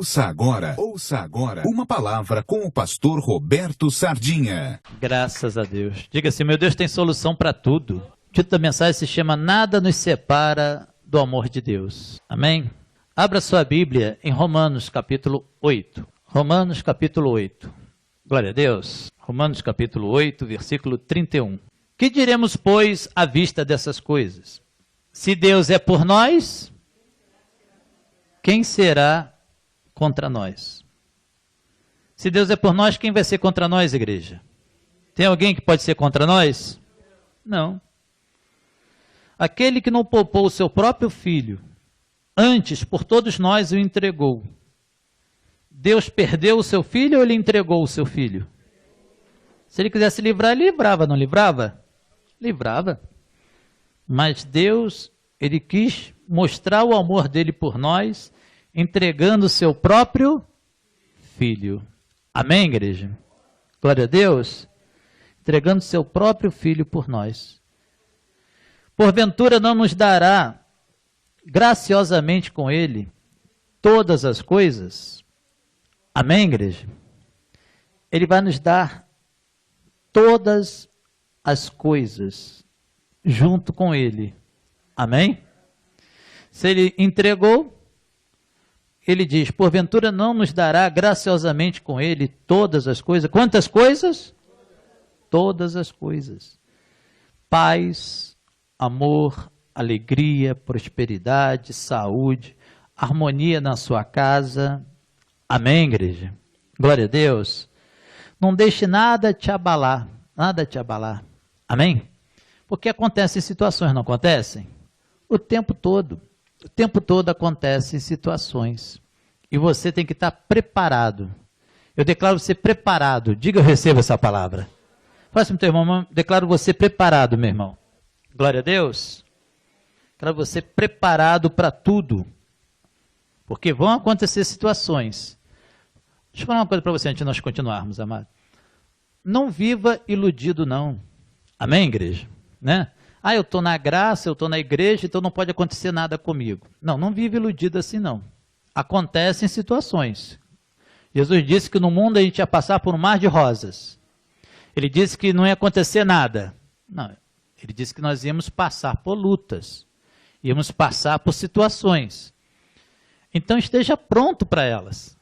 Ouça agora uma palavra com o pastor Roberto Sardinha. Graças a Deus. Diga assim: meu Deus tem solução para tudo. O título da mensagem se chama Nada nos separa do amor de Deus. Amém? Abra sua Bíblia em Romanos capítulo 8. Romanos capítulo 8. Glória a Deus. Romanos capítulo 8, versículo 31. Que diremos, pois, à vista dessas coisas? Se Deus é por nós, quem será contra nós? Se Deus é por nós, quem vai ser contra nós, igreja? Tem alguém que pode ser contra nós? Não. Aquele que não poupou o seu próprio filho, antes por todos nós o entregou. Deus perdeu o seu filho ou ele entregou o seu filho? Se ele quisesse livrar, ele livrava, não livrava? Livrava. Mas Deus, ele quis mostrar o amor dele por nós, entregando o seu próprio filho. Amém, igreja? Glória a Deus. Entregando o seu próprio filho por nós. Porventura não nos dará graciosamente com ele todas as coisas? Amém, igreja? Ele vai nos dar todas as coisas junto com ele. Amém? Se ele entregou, ele diz, porventura não nos dará graciosamente com ele todas as coisas. Quantas coisas? Todas as coisas. Paz, amor, alegria, prosperidade, saúde, harmonia na sua casa. Amém, igreja? Glória a Deus. Não deixe nada te abalar, nada te abalar. Amém? Porque acontecem situações, não acontecem? O tempo todo acontecem situações. E você tem que estar preparado. Eu declaro você preparado. Diga, eu recebo essa palavra. Faça para o teu irmão, declaro você preparado, meu irmão. Glória a Deus. Declaro você preparado para tudo. Porque vão acontecer situações. Deixa eu falar uma coisa para você antes de nós continuarmos, amado. Não viva iludido, não. Amém, igreja? Né? Ah, eu estou na graça, eu estou na igreja, então não pode acontecer nada comigo. Não, não vive iludido assim, não. Acontecem situações. Jesus disse que no mundo a gente ia passar por um mar de rosas. Ele disse que não ia acontecer nada. Não, ele disse que nós íamos passar por lutas. Íamos passar por situações. Então esteja pronto para elas.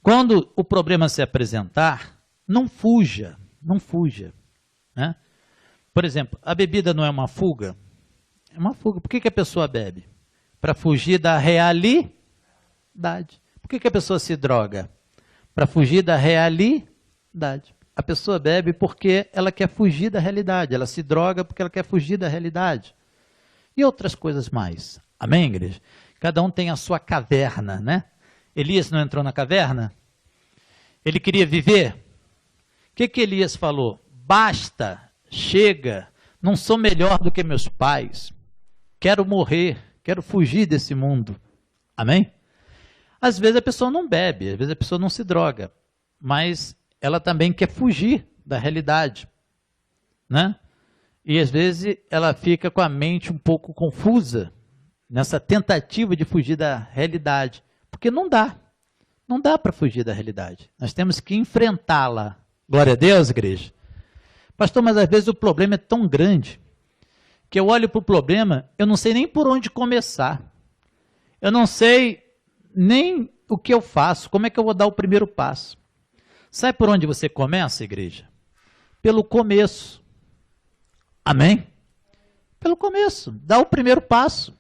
Quando o problema se apresentar, não fuja, não fuja. Né? Por exemplo, a bebida não é uma fuga? É uma fuga. Por que a pessoa bebe? Para fugir da realidade. Por que a pessoa se droga? Para fugir da realidade. A pessoa bebe porque ela quer fugir da realidade. Ela se droga porque ela quer fugir da realidade. E outras coisas mais. Amém, igreja? Cada um tem a sua caverna, né? Elias não entrou na caverna? Ele queria viver? O que Elias falou? Basta, chega, não sou melhor do que meus pais. Quero morrer, quero fugir desse mundo. Amém? Às vezes a pessoa não bebe, às vezes a pessoa não se droga, mas ela também quer fugir da realidade, né? E às vezes ela fica com a mente um pouco confusa nessa tentativa de fugir da realidade, porque não dá para fugir da realidade. Nós temos que enfrentá-la. Glória a Deus, igreja. Pastor, mas às vezes o problema é tão grande que eu olho para o problema, eu não sei nem por onde começar. Eu não sei nem o que eu faço, como é que eu vou dar o primeiro passo. Sabe por onde você começa, igreja? Pelo começo. Amém? Pelo começo. Dá o primeiro passo.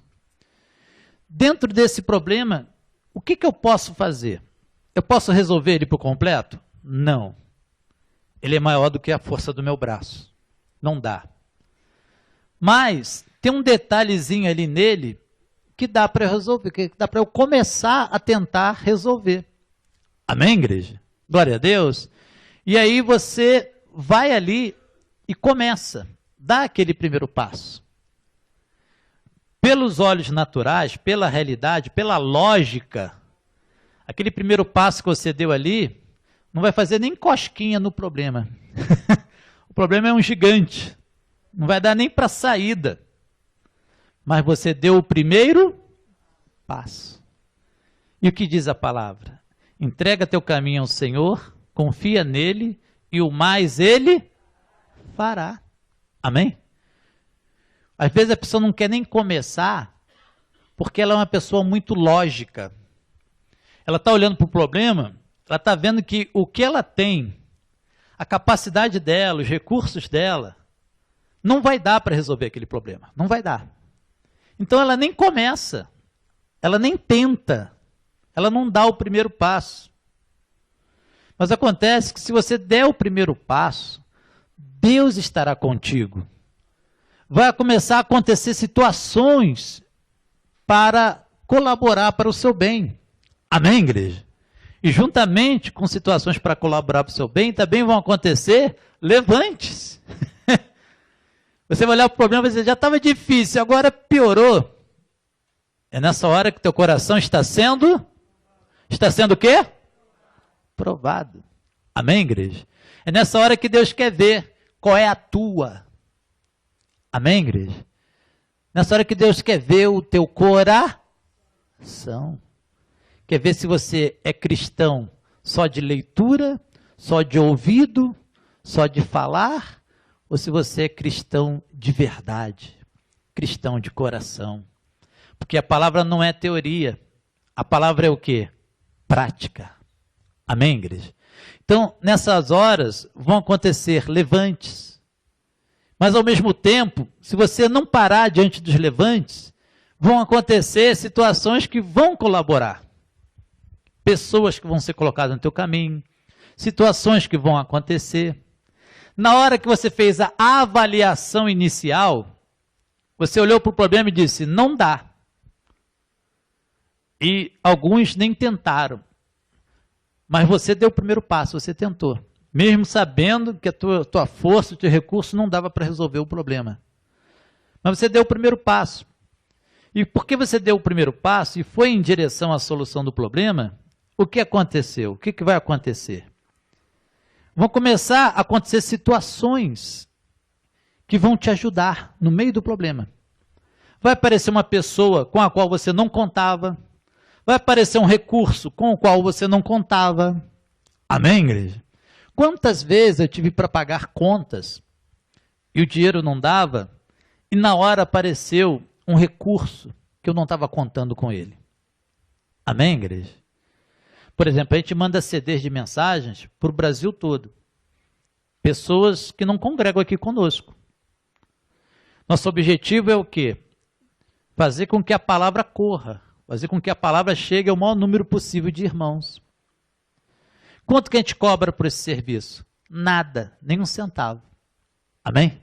Dentro desse problema, o que eu posso fazer? Eu posso resolver ele por completo? Não. Ele é maior do que a força do meu braço. Não dá. Mas tem um detalhezinho ali nele que dá para resolver, que dá para eu começar a tentar resolver. Amém, igreja? Glória a Deus. E aí você vai ali e começa, dá aquele primeiro passo. Pelos olhos naturais, pela realidade, pela lógica, aquele primeiro passo que você deu ali, não vai fazer nem cosquinha no problema. O problema é um gigante. Não vai dar nem para saída. Mas você deu o primeiro passo. E o que diz a palavra? Entrega teu caminho ao Senhor, confia nele e o mais ele fará. Amém? Às vezes a pessoa não quer nem começar porque ela é uma pessoa muito lógica. Ela está olhando para o problema, ela está vendo que o que ela tem, a capacidade dela, os recursos dela, não vai dar para resolver aquele problema. Não vai dar. Então ela nem começa, ela nem tenta, ela não dá o primeiro passo. Mas acontece que se você der o primeiro passo, Deus estará contigo. Vai começar a acontecer situações para colaborar para o seu bem. Amém, igreja? E juntamente com situações para colaborar para o seu bem, também vão acontecer levantes. Você vai olhar para o problema e dizer, já estava difícil, agora piorou. É nessa hora que teu coração está sendo o quê? Provado. Amém, igreja? É nessa hora que Deus quer ver qual é a tua. Amém, igreja? Nessa hora que Deus quer ver o teu coração. Quer ver se você é cristão só de leitura, só de ouvido, só de falar, ou se você é cristão de verdade, cristão de coração. Porque a palavra não é teoria, a palavra é o quê? Prática. Amém, igreja? Então, nessas horas vão acontecer levantes, mas ao mesmo tempo, se você não parar diante dos levantes, vão acontecer situações que vão colaborar. Pessoas que vão ser colocadas no teu caminho, situações que vão acontecer. Na hora que você fez a avaliação inicial, você olhou para o problema e disse, não dá. E alguns nem tentaram. Mas você deu o primeiro passo, você tentou. Mesmo sabendo que a tua força, o teu recurso não dava para resolver o problema. Mas você deu o primeiro passo. E porque você deu o primeiro passo e foi em direção à solução do problema, o que aconteceu? O que vai acontecer? Vão começar a acontecer situações que vão te ajudar no meio do problema. Vai aparecer uma pessoa com a qual você não contava. Vai aparecer um recurso com o qual você não contava. Amém, igreja? Quantas vezes eu tive para pagar contas e o dinheiro não dava e na hora apareceu um recurso que eu não estava contando com ele. Amém, igreja? Por exemplo, a gente manda CDs de mensagens para o Brasil todo. Pessoas que não congregam aqui conosco. Nosso objetivo é o quê? Fazer com que a palavra corra. Fazer com que a palavra chegue ao maior número possível de irmãos. Quanto que a gente cobra por esse serviço? Nada, nem um centavo. Amém?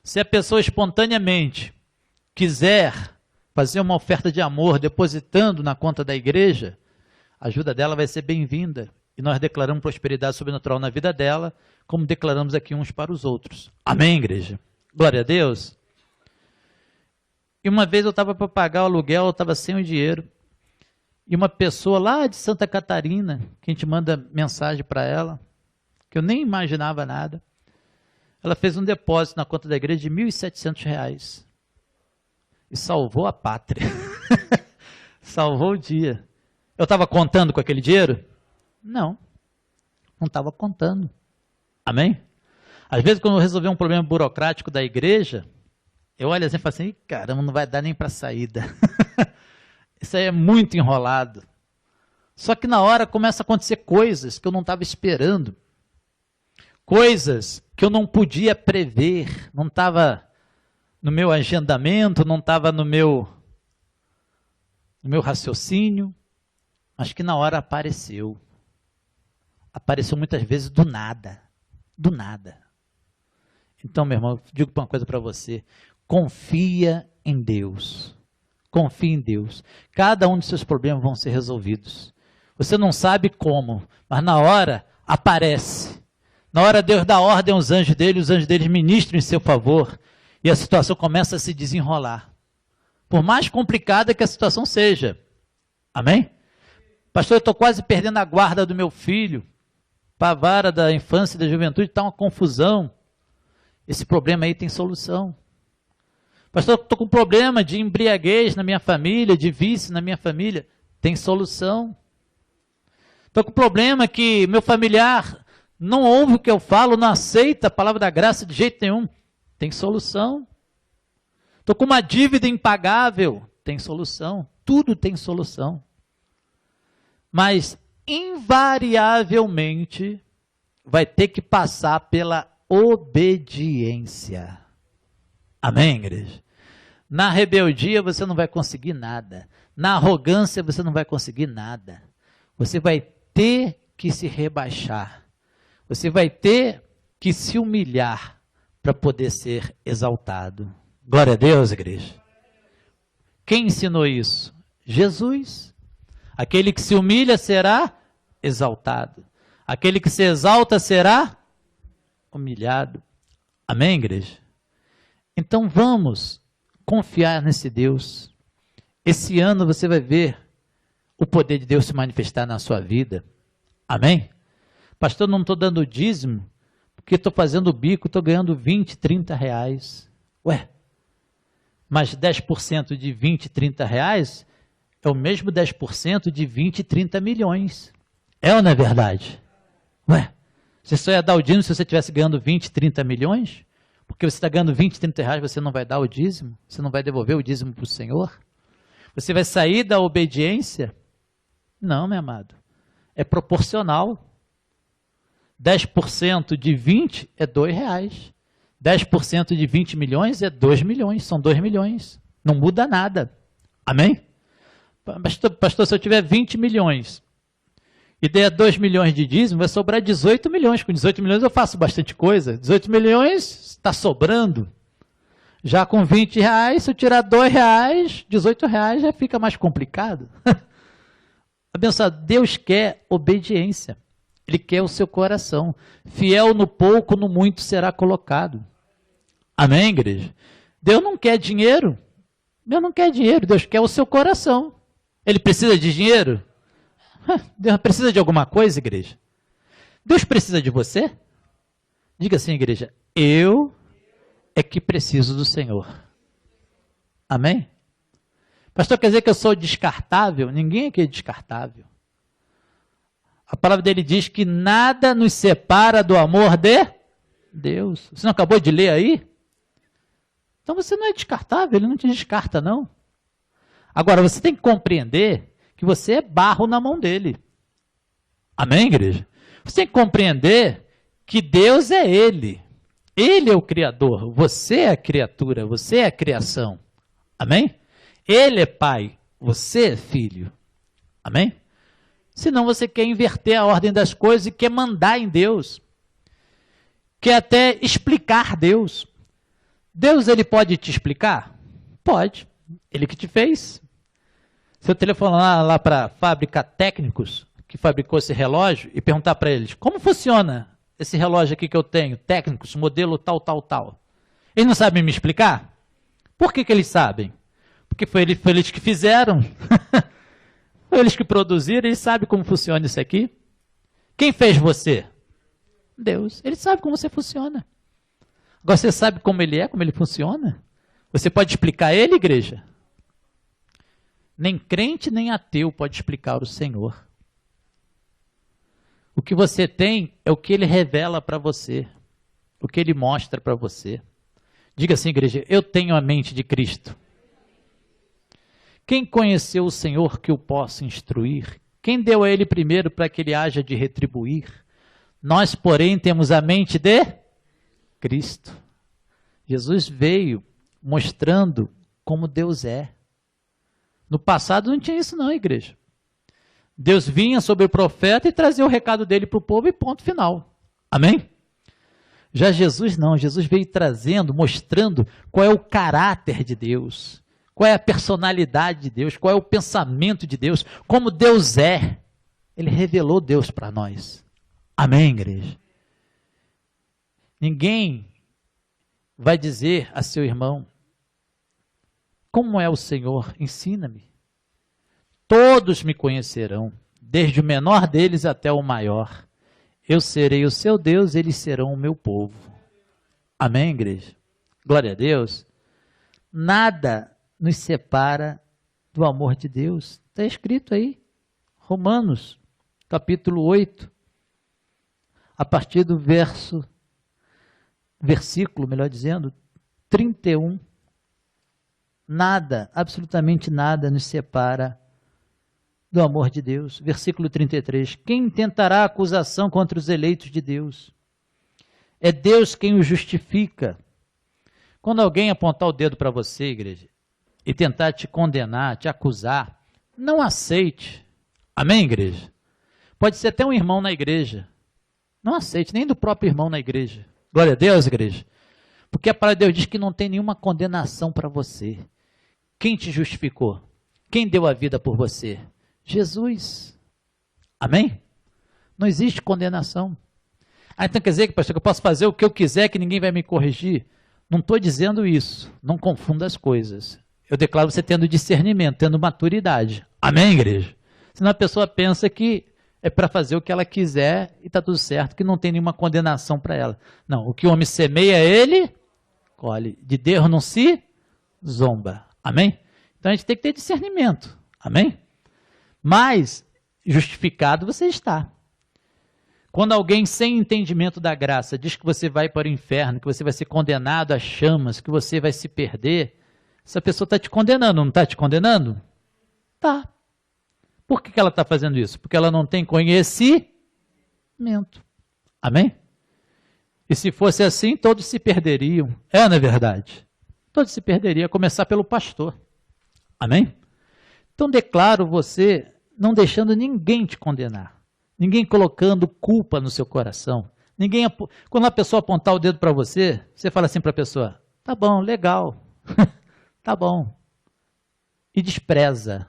Se a pessoa espontaneamente quiser fazer uma oferta de amor depositando na conta da igreja, a ajuda dela vai ser bem-vinda. E nós declaramos prosperidade sobrenatural na vida dela, como declaramos aqui uns para os outros. Amém, igreja? Glória a Deus. E uma vez eu estava para pagar o aluguel, eu estava sem o dinheiro. E uma pessoa lá de Santa Catarina, que a gente manda mensagem para ela, que eu nem imaginava nada, ela fez um depósito na conta da igreja de R$ 1.700. E salvou a pátria. Salvou o dia. Eu estava contando com aquele dinheiro? Não estava contando. Amém? Às vezes, quando eu resolver um problema burocrático da igreja, eu olho assim e falo assim, caramba, não vai dar nem para saída. Isso aí é muito enrolado. Só que na hora começa a acontecer coisas que eu não estava esperando. Coisas que eu não podia prever. Não estava no meu agendamento, não estava no meu raciocínio. Mas que na hora apareceu. Apareceu muitas vezes do nada. Do nada. Então, meu irmão, eu digo uma coisa para você. Confia em Deus. Confie em Deus. Cada um dos seus problemas vão ser resolvidos. Você não sabe como, mas na hora aparece. Na hora Deus dá ordem aos anjos dele, os anjos deles ministram em seu favor e a situação começa a se desenrolar. Por mais complicada que a situação seja. Amém? Pastor, eu estou quase perdendo a guarda do meu filho. Para a vara da infância e da juventude está uma confusão. Esse problema aí tem solução. Pastor, estou com problema de embriaguez na minha família, de vício na minha família. Tem solução. Estou com problema que meu familiar não ouve o que eu falo, não aceita a palavra da graça de jeito nenhum. Tem solução. Estou com uma dívida impagável. Tem solução. Tudo tem solução. Mas, invariavelmente, vai ter que passar pela obediência. Amém, igreja? Na rebeldia você não vai conseguir nada. Na arrogância você não vai conseguir nada. Você vai ter que se rebaixar. Você vai ter que se humilhar para poder ser exaltado. Glória a Deus, igreja. Quem ensinou isso? Jesus. Aquele que se humilha será exaltado. Aquele que se exalta será humilhado. Amém, igreja? Então vamos confiar nesse Deus. Esse ano você vai ver o poder de Deus se manifestar na sua vida. Amém? Pastor, não estou dando dízimo, porque estou fazendo bico, estou ganhando 20, 30 reais. Ué, mas 10% de 20, 30 reais é o mesmo 10% de 20, 30 milhões. É ou não é verdade? Ué, você só ia dar o dízimo se você estivesse ganhando 20, 30 milhões? Porque você está ganhando 20, 30 reais, você não vai dar o dízimo? Você não vai devolver o dízimo para o Senhor? Você vai sair da obediência? Não, meu amado. É proporcional. 10% de 20 é 2 reais. 10% de 20 milhões é 2 milhões. São 2 milhões. Não muda nada. Amém? Pastor, se eu tiver 20 milhões e der 2 milhões de dízimo, vai sobrar 18 milhões. Com 18 milhões eu faço bastante coisa. 18 milhões está sobrando. Já com 20 reais, se eu tirar 2 reais, 18 reais já fica mais complicado. Abençoado, Deus quer obediência. Ele quer o seu coração. Fiel no pouco, no muito será colocado. Amém, igreja? Deus não quer dinheiro. Deus não quer dinheiro, Deus quer o seu coração. Ele precisa de dinheiro? Deus precisa de alguma coisa, igreja? Deus precisa de você? Diga assim, igreja, eu é que preciso do Senhor. Amém? Pastor, quer dizer que eu sou descartável? Ninguém aqui é descartável. A palavra dele diz que nada nos separa do amor de Deus. Você não acabou de ler aí? Então você não é descartável, ele não te descarta, não. Agora, você tem que compreender que você é barro na mão dele. Amém, igreja? Você tem que compreender que Deus é ele. Ele é o Criador, você é a criatura, você é a criação. Amém? Ele é pai, você é filho. Amém? Senão você quer inverter a ordem das coisas e quer mandar em Deus. Quer até explicar Deus. Deus, ele pode te explicar? Pode. Ele que te fez. Se eu telefonar lá para a fábrica técnicos que fabricou esse relógio e perguntar para eles, como funciona esse relógio aqui que eu tenho, técnicos, modelo tal, tal, tal. Eles não sabem me explicar? Por que eles sabem? Porque foi eles que fizeram. Foi eles que produziram, eles sabem como funciona isso aqui. Quem fez você? Deus. Ele sabe como você funciona. Agora você sabe como ele é, como ele funciona? Você pode explicar ele, igreja? Nem crente, nem ateu pode explicar o Senhor. O que você tem é o que ele revela para você, o que ele mostra para você. Diga assim, igreja, eu tenho a mente de Cristo. Quem conheceu o Senhor que o possa instruir? Quem deu a ele primeiro para que ele haja de retribuir? Nós, porém, temos a mente de Cristo. Jesus veio mostrando como Deus é. No passado não tinha isso não, igreja. Deus vinha sobre o profeta e trazia o recado dele para o povo e ponto final. Amém? Já Jesus não, Jesus veio trazendo, mostrando qual é o caráter de Deus, qual é a personalidade de Deus, qual é o pensamento de Deus, como Deus é. Ele revelou Deus para nós. Amém, igreja? Ninguém vai dizer a seu irmão, como é o Senhor? Ensina-me. Todos me conhecerão, desde o menor deles até o maior. Eu serei o seu Deus, eles serão o meu povo. Amém, igreja? Glória a Deus. Nada nos separa do amor de Deus. Está escrito aí, Romanos capítulo 8, a partir do versículo, melhor dizendo, 31. Nada, absolutamente nada nos separa do amor de Deus. Versículo 33. Quem tentará acusação contra os eleitos de Deus? É Deus quem os justifica. Quando alguém apontar o dedo para você, igreja, e tentar te condenar, te acusar, não aceite. Amém, igreja? Pode ser até um irmão na igreja. Não aceite, nem do próprio irmão na igreja. Glória a Deus, igreja. Porque a palavra de Deus diz que não tem nenhuma condenação para você. Quem te justificou? Quem deu a vida por você? Jesus. Amém? Não existe condenação. Então quer dizer, pastor, que eu posso fazer o que eu quiser, que ninguém vai me corrigir? Não estou dizendo isso. Não confunda as coisas. Eu declaro você tendo discernimento, tendo maturidade. Amém, igreja? Senão a pessoa pensa que é para fazer o que ela quiser e está tudo certo, que não tem nenhuma condenação para ela. Não, o que o homem semeia, ele colhe. De Deus não se zomba. Amém? Então a gente tem que ter discernimento. Amém? Mas justificado você está. Quando alguém sem entendimento da graça diz que você vai para o inferno, que você vai ser condenado às chamas, que você vai se perder, essa pessoa está te condenando, não está te condenando? Tá. Por que ela está fazendo isso? Porque ela não tem conhecimento. Amém? E se fosse assim, todos se perderiam. Não é verdade? Todos se perderiam, a começar pelo pastor. Amém? Então declaro você não deixando ninguém te condenar. Ninguém colocando culpa no seu coração. Quando a pessoa apontar o dedo para você, você fala assim para a pessoa, tá bom, legal, tá bom. E despreza.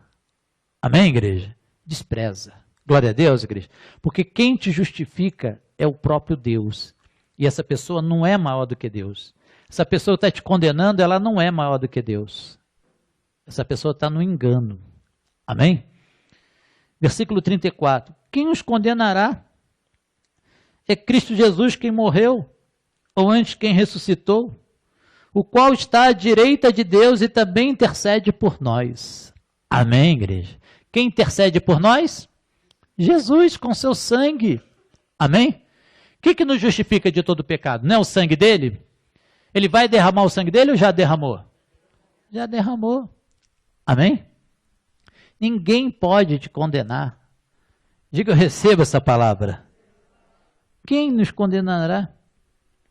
Amém, igreja? Despreza. Glória a Deus, igreja. Porque quem te justifica é o próprio Deus. E essa pessoa não é maior do que Deus. Essa pessoa está te condenando, ela não é maior do que Deus. Essa pessoa está no engano. Amém? Versículo 34. Quem os condenará? É Cristo Jesus quem morreu, ou antes quem ressuscitou, o qual está à direita de Deus e também intercede por nós. Amém, igreja? Quem intercede por nós? Jesus com seu sangue. Amém? O que nos justifica de todo pecado? Não é o sangue dele? Ele vai derramar o sangue dele ou já derramou? Já derramou. Amém? Ninguém pode te condenar. Diga, eu recebo essa palavra. Quem nos condenará?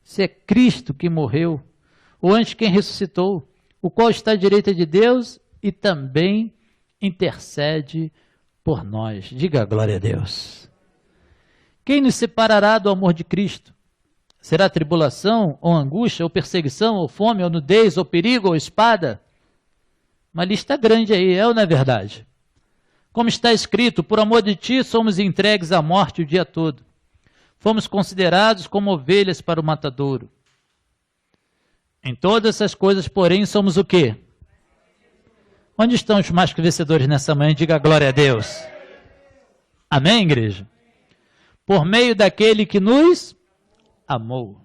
Se é Cristo que morreu, ou antes quem ressuscitou, o qual está à direita de Deus e também intercede por nós. Diga glória a Deus. Quem nos separará do amor de Cristo? Será tribulação, ou angústia, ou perseguição, ou fome, ou nudez, ou perigo, ou espada? Uma lista grande aí, ou não é verdade? Como está escrito, por amor de ti somos entregues à morte o dia todo. Fomos considerados como ovelhas para o matadouro. Em todas essas coisas, porém, somos o quê? Onde estão os mais que vencedores nessa manhã? Diga glória a Deus. Amém, igreja? Por meio daquele que nos amou.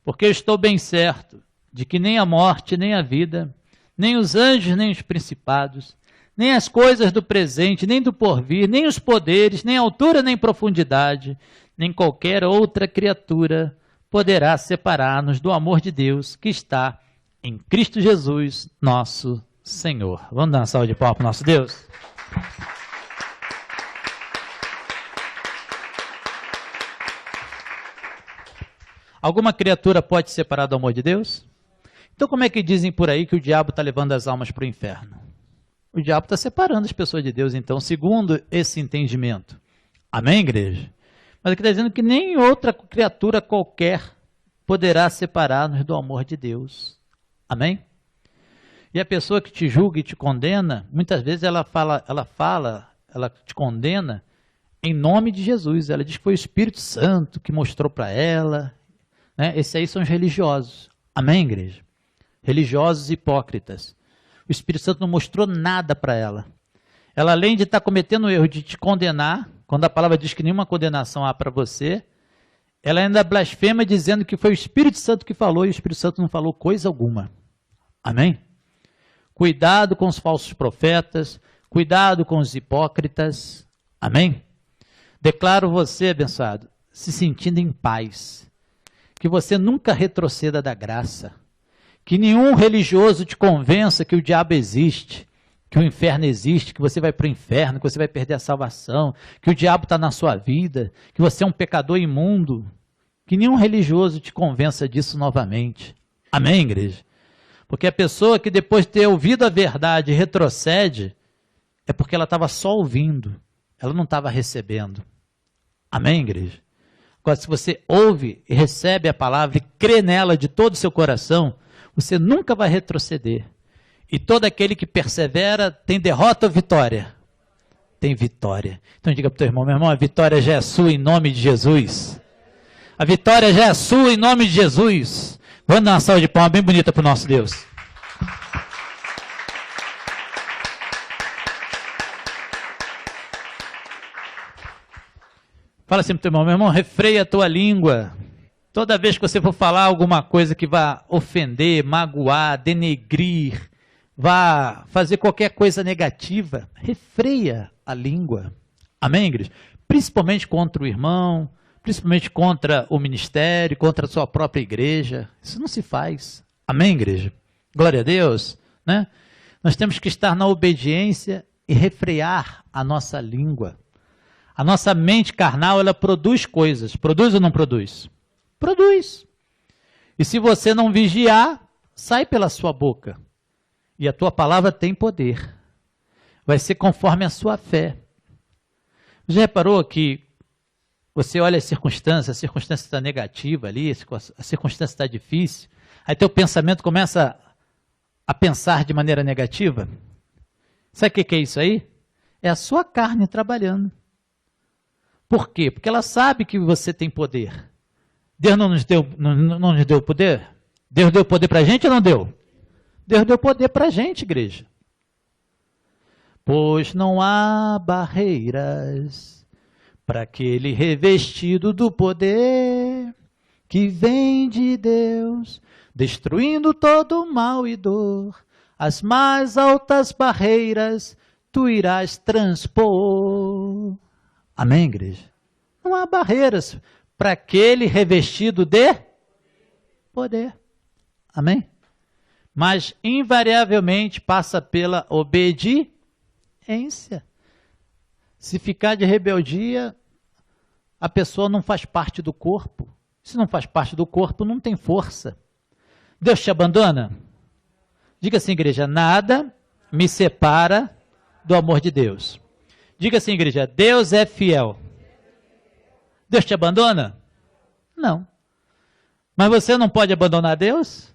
Porque eu estou bem certo de que nem a morte, nem a vida, nem os anjos, nem os principados, nem as coisas do presente, nem do porvir, nem os poderes, nem altura, nem profundidade, nem qualquer outra criatura poderá separar-nos do amor de Deus que está em Cristo Jesus, nosso Senhor. Vamos dar uma salva de palmas para o nosso Deus? Alguma criatura pode se separar do amor de Deus? Então como é que dizem por aí que o diabo está levando as almas para o inferno? O diabo está separando as pessoas de Deus, então, segundo esse entendimento. Amém, igreja? Mas aqui está dizendo que nem outra criatura qualquer poderá separar-nos do amor de Deus. Amém? E a pessoa que te julga e te condena, muitas vezes ela te condena em nome de Jesus. Ela diz que foi o Espírito Santo que mostrou para ela. Né? Esses aí são os religiosos. Amém, igreja? Religiosos hipócritas. O Espírito Santo não mostrou nada para ela. Ela, além de estar cometendo o erro de te condenar, quando a palavra diz que nenhuma condenação há para você, ela ainda blasfema dizendo que foi o Espírito Santo que falou e o Espírito Santo não falou coisa alguma. Amém? Cuidado com os falsos profetas, cuidado com os hipócritas. Amém? Declaro você, abençoado, se sentindo em paz. Que você nunca retroceda da graça. Que nenhum religioso te convença que o diabo existe, que o inferno existe, que você vai para o inferno, que você vai perder a salvação, que o diabo está na sua vida, que você é um pecador imundo. Que nenhum religioso te convença disso novamente. Amém, igreja? Porque a pessoa que depois de ter ouvido a verdade retrocede, é porque ela estava só ouvindo, ela não estava recebendo. Amém, igreja? Agora, se você ouve e recebe a palavra e crê nela de todo o seu coração, você nunca vai retroceder. E todo aquele que persevera tem derrota ou vitória? Tem vitória. Então diga para o teu irmão, meu irmão, a vitória já é sua em nome de Jesus. A vitória já é sua em nome de Jesus. Vamos dar uma salva de palmas bem bonita para o nosso Deus. Fala assim para o teu irmão, meu irmão, refreia a tua língua. Toda vez que você for falar alguma coisa que vá ofender, magoar, denegrir, vá fazer qualquer coisa negativa, refreia a língua. Amém, igreja? Principalmente contra o irmão, principalmente contra o ministério, contra a sua própria igreja. Isso não se faz. Amém, igreja? Glória a Deus, né? Nós temos que estar na obediência e refrear a nossa língua. A nossa mente carnal, ela produz coisas. Produz ou não produz? Produz. E se você não vigiar, sai pela sua boca. E a tua palavra tem poder. Vai ser conforme a sua fé. Já reparou que você olha a circunstância está negativa ali, a circunstância está difícil, aí teu pensamento começa a pensar de maneira negativa? Sabe o que é isso aí? É a sua carne trabalhando. Por quê? Porque ela sabe que você tem poder. Deus não nos deu poder? Deus deu poder para a gente ou não deu? Deus deu poder para a gente, igreja. Pois não há barreiras para aquele revestido do poder que vem de Deus, destruindo todo mal e dor. As mais altas barreiras tu irás transpor. Amém, igreja? Não há barreiras para aquele revestido de poder. Amém? Mas, invariavelmente, passa pela obediência. Se ficar de rebeldia, a pessoa não faz parte do corpo. Se não faz parte do corpo, não tem força. Deus te abandona? Diga assim, igreja, nada me separa do amor de Deus. Diga assim, igreja, Deus é fiel. Deus te abandona? Não. Mas você não pode abandonar Deus?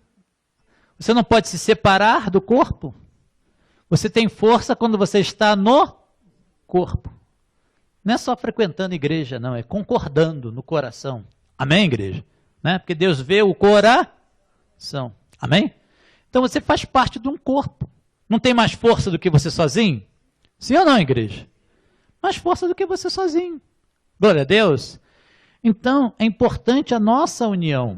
Você não pode se separar do corpo? Você tem força quando você está no corpo. Não é só frequentando igreja, não. É concordando no coração. Amém, igreja? Né? Porque Deus vê o coração. Amém? Então você faz parte de um corpo. Não tem mais força do que você sozinho? Sim ou não, igreja? Mais força do que você sozinho. Glória a Deus. Então, é importante a nossa união.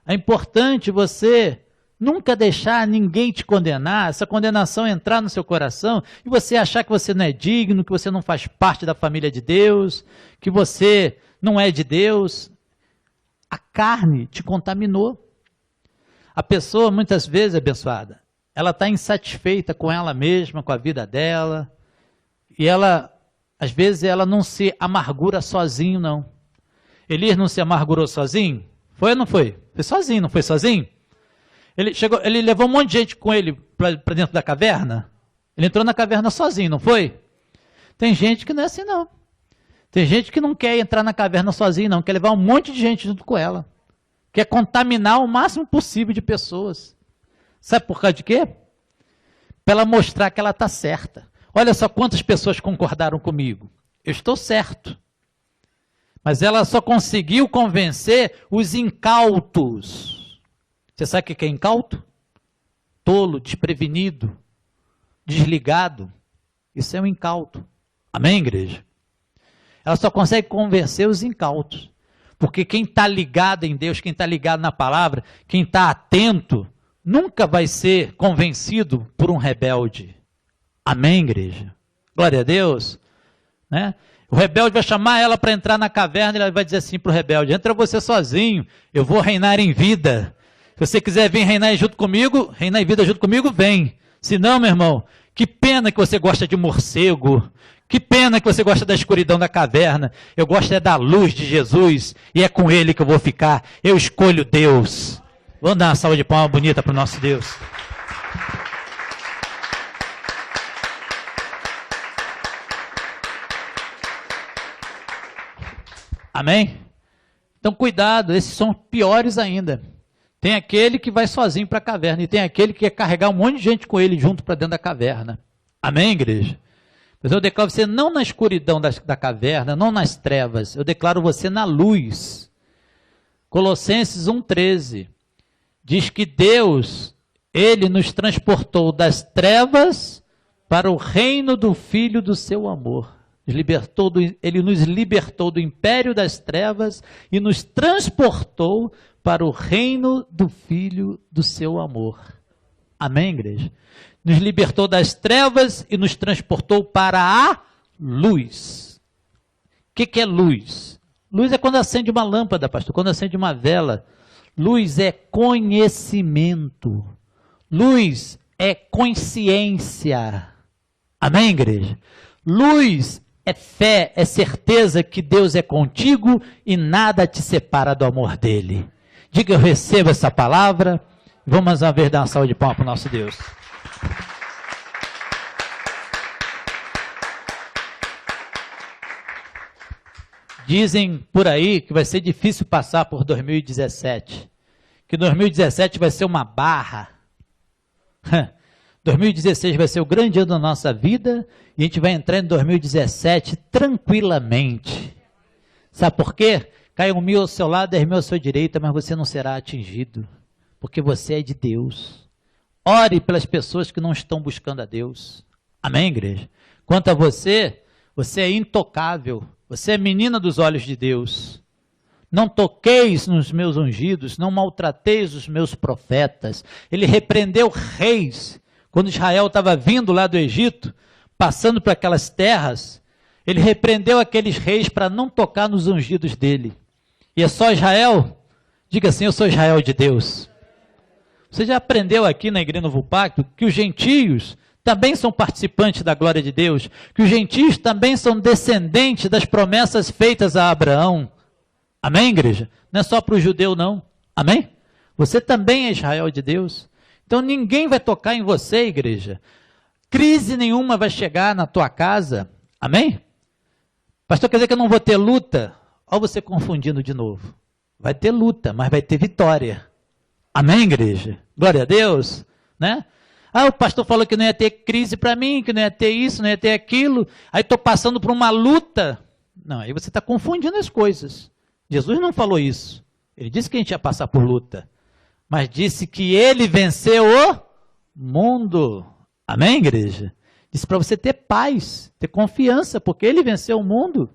É importante você nunca deixar ninguém te condenar, essa condenação entrar no seu coração e você achar que você não é digno, que você não faz parte da família de Deus, que você não é de Deus. A carne te contaminou. A pessoa, muitas vezes, abençoada, ela está insatisfeita com ela mesma, com a vida dela, e ela, às vezes, ela não se amargura sozinho, não. Elias não se amargurou sozinho? Foi ou não foi? Foi sozinho, não foi sozinho? Ele levou um monte de gente com ele para dentro da caverna. Ele entrou na caverna sozinho, não foi? Tem gente que não é assim, não. Tem gente que não quer entrar na caverna sozinho, não. Quer levar um monte de gente junto com ela. Quer contaminar o máximo possível de pessoas. Sabe por causa de quê? Para ela mostrar que ela está certa. Olha só quantas pessoas concordaram comigo. Eu estou certo. Mas ela só conseguiu convencer os incautos. Você sabe o que é incauto? Tolo, desprevenido, desligado. Isso é um incauto. Amém, igreja? Ela só consegue convencer os incautos. Porque quem está ligado em Deus, quem está ligado na palavra, quem está atento, nunca vai ser convencido por um rebelde. Amém, igreja? Glória a Deus. Né? O rebelde vai chamar ela para entrar na caverna e ela vai dizer assim para o rebelde: entra você sozinho, eu vou reinar em vida. Se você quiser vir reinar junto comigo, reinar em vida junto comigo, vem. Se não, meu irmão, que pena que você gosta de morcego, que pena que você gosta da escuridão da caverna. Eu gosto é da luz de Jesus e é com ele que eu vou ficar. Eu escolho Deus. Vamos dar uma salva de palmas bonita para o nosso Deus. Amém? Então cuidado, esses são piores ainda. Tem aquele que vai sozinho para a caverna e tem aquele que quer carregar um monte de gente com ele junto para dentro da caverna. Amém, igreja? Mas eu declaro você não na escuridão da caverna, não nas trevas, eu declaro você na luz. Colossenses 1,13 diz que Deus, Ele nos transportou das trevas para o reino do Filho do seu amor. Ele nos libertou do império das trevas e nos transportou para o reino do Filho do seu amor. Amém, igreja? Nos libertou das trevas e nos transportou para a luz. O que é luz? Luz é quando acende uma lâmpada, pastor, quando acende uma vela. Luz é conhecimento. Luz é consciência. Amém, igreja? Luz é fé, é certeza que Deus é contigo e nada te separa do amor dele. Diga, eu recebo essa palavra. Vamos mais uma vez dar uma salva de palmas para o nosso Deus. Dizem por aí que vai ser difícil passar por 2017. Que 2017 vai ser uma barra. 2016 vai ser o grande ano da nossa vida e a gente vai entrar em 2017 tranquilamente. Sabe por quê? Cai 1.000 ao seu lado, 10.000 à sua direita, mas você não será atingido, porque você é de Deus. Ore pelas pessoas que não estão buscando a Deus. Amém, igreja? Quanto a você, você é intocável, você é menina dos olhos de Deus. Não toqueis nos meus ungidos, não maltrateis os meus profetas. Ele repreendeu reis. Quando Israel estava vindo lá do Egito, passando por aquelas terras, ele repreendeu aqueles reis para não tocar nos ungidos dele. E é só Israel? Diga assim, eu sou Israel de Deus. Você já aprendeu aqui na Igreja Novo Pacto que os gentios também são participantes da glória de Deus, que os gentios também são descendentes das promessas feitas a Abraão. Amém, igreja? Não é só para o judeu, não. Amém? Você também é Israel de Deus. Então ninguém vai tocar em você, igreja. Crise nenhuma vai chegar na tua casa. Amém? Pastor, quer dizer que eu não vou ter luta? Olha você confundindo de novo. Vai ter luta, mas vai ter vitória. Amém, igreja? Glória a Deus. Né? Ah, o pastor falou que não ia ter crise para mim, que não ia ter isso, não ia ter aquilo. Aí estou passando por uma luta. Não, aí você está confundindo as coisas. Jesus não falou isso. Ele disse que a gente ia passar por luta. Mas disse que ele venceu o mundo. Amém, igreja? Disse para você ter paz, ter confiança, porque ele venceu o mundo.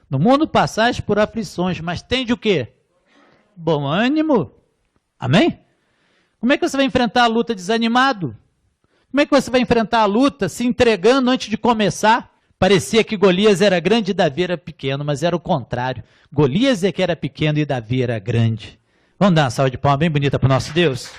No mundo passais por aflições, mas tende o quê? Bom ânimo. Amém? Como é que você vai enfrentar a luta desanimado? Como é que você vai enfrentar a luta se entregando antes de começar? Parecia que Golias era grande e Davi era pequeno, mas era o contrário. Golias é que era pequeno e Davi era grande. Vamos dar uma salva de palmas bem bonita para o nosso Deus?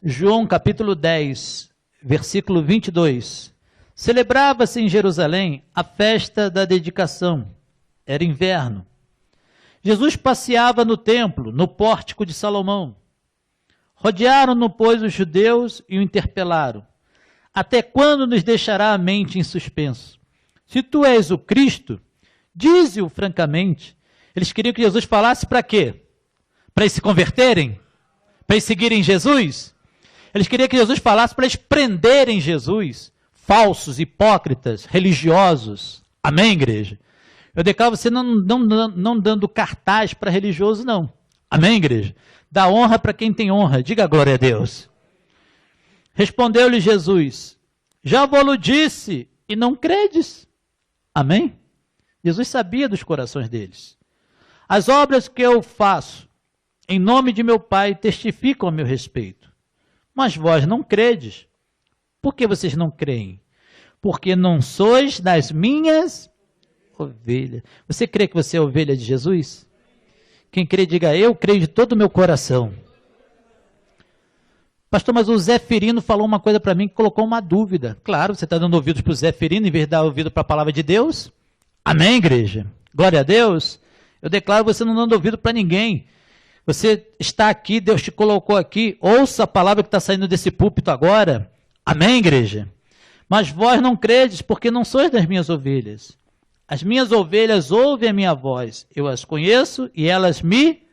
João capítulo 10, versículo 22. Celebrava-se em Jerusalém a festa da dedicação. Era inverno. Jesus passeava no templo, no pórtico de Salomão. Rodearam-no, pois, os judeus e o interpelaram. Até quando nos deixará a mente em suspenso? Se tu és o Cristo, dize-o francamente. Eles queriam que Jesus falasse para quê? Para eles se converterem? Para eles seguirem Jesus? Eles queriam que Jesus falasse para eles prenderem Jesus. Falsos, hipócritas, religiosos. Amém, igreja? Eu declaro você não dando cartaz para religioso, não. Amém, igreja? Dá honra para quem tem honra. Diga glória a Deus. Respondeu-lhe Jesus, já vou-lo disse, e não credes. Amém? Jesus sabia dos corações deles. As obras que eu faço, em nome de meu Pai, testificam a meu respeito. mas vós não credes. Por que vocês não creem? Porque não sois das minhas ovelhas. Você crê que você é ovelha de Jesus? Quem crê, diga: eu creio de todo o meu coração. Pastor, mas o Zé Ferino falou uma coisa para mim que colocou uma dúvida. Claro, você está dando ouvidos para o Zé Ferino em vez de dar ouvido para a palavra de Deus? Amém, igreja? Glória a Deus. Eu declaro você não dando ouvido para ninguém. Você está aqui, Deus te colocou aqui. Ouça a palavra que está saindo desse púlpito agora. Amém, igreja? Mas vós não credes, porque não sois das minhas ovelhas. As minhas ovelhas ouvem a minha voz. Eu as conheço e elas me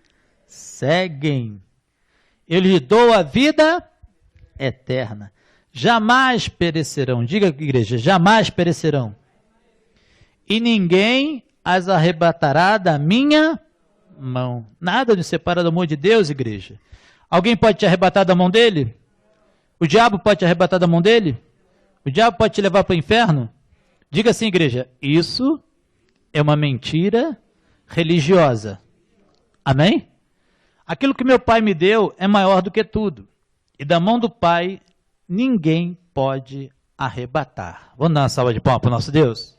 seguem. Eu lhes dou a vida eterna. Jamais perecerão. Diga, igreja, jamais perecerão. E ninguém as arrebatará da minha mão. Nada nos separa do amor de Deus, igreja. Alguém pode te arrebatar da mão dele? O diabo pode te arrebatar da mão dele? O diabo pode te levar para o inferno? Diga assim, igreja, isso é uma mentira religiosa. Amém? Aquilo que meu pai me deu é maior do que tudo. E da mão do pai, ninguém pode arrebatar. Vamos dar uma salva de palmas para o nosso Deus?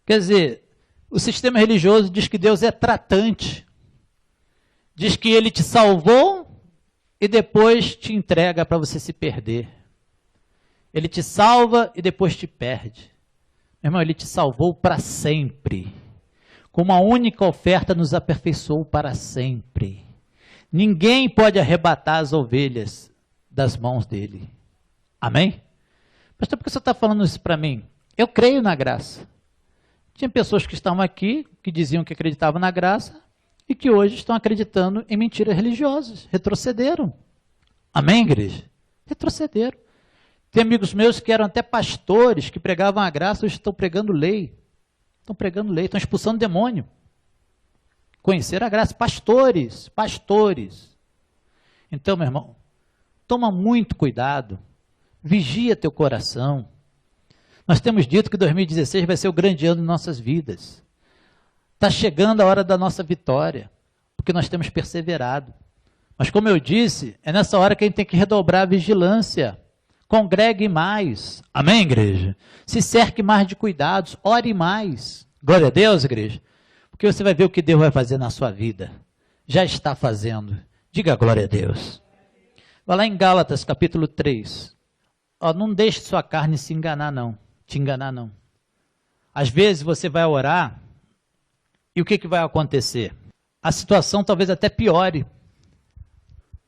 Quer dizer, o sistema religioso diz que Deus é tratante. Diz que ele te salvou e depois te entrega para você se perder. Ele te salva e depois te perde. Meu irmão, ele te salvou para sempre. Com uma única oferta nos aperfeiçoou para sempre. Ninguém pode arrebatar as ovelhas das mãos dele. Amém? Pastor, por que você está falando isso para mim? Eu creio na graça. Tinha pessoas que estavam aqui, que diziam que acreditavam na graça, e que hoje estão acreditando em mentiras religiosas. Retrocederam. Amém, igreja? Retrocederam. Tem amigos meus que eram até pastores, que pregavam a graça, hoje estão pregando lei. Estão pregando lei, estão expulsando demônio. Conhecer a graça. Pastores. Então, meu irmão, toma muito cuidado. Vigia teu coração. Nós temos dito que 2016 vai ser o grande ano de nossas vidas. Está chegando a hora da nossa vitória, porque nós temos perseverado. Mas como eu disse, é nessa hora que a gente tem que redobrar a vigilância. Congregue mais. Amém, igreja? Se cerque mais de cuidados, ore mais. Glória a Deus, igreja. Porque você vai ver o que Deus vai fazer na sua vida. Já está fazendo. Diga glória a Deus. Vai lá em Gálatas, capítulo 3. Não deixe sua carne se enganar, não. Te enganar, não. Às vezes você vai orar e o que vai acontecer? A situação talvez até piore.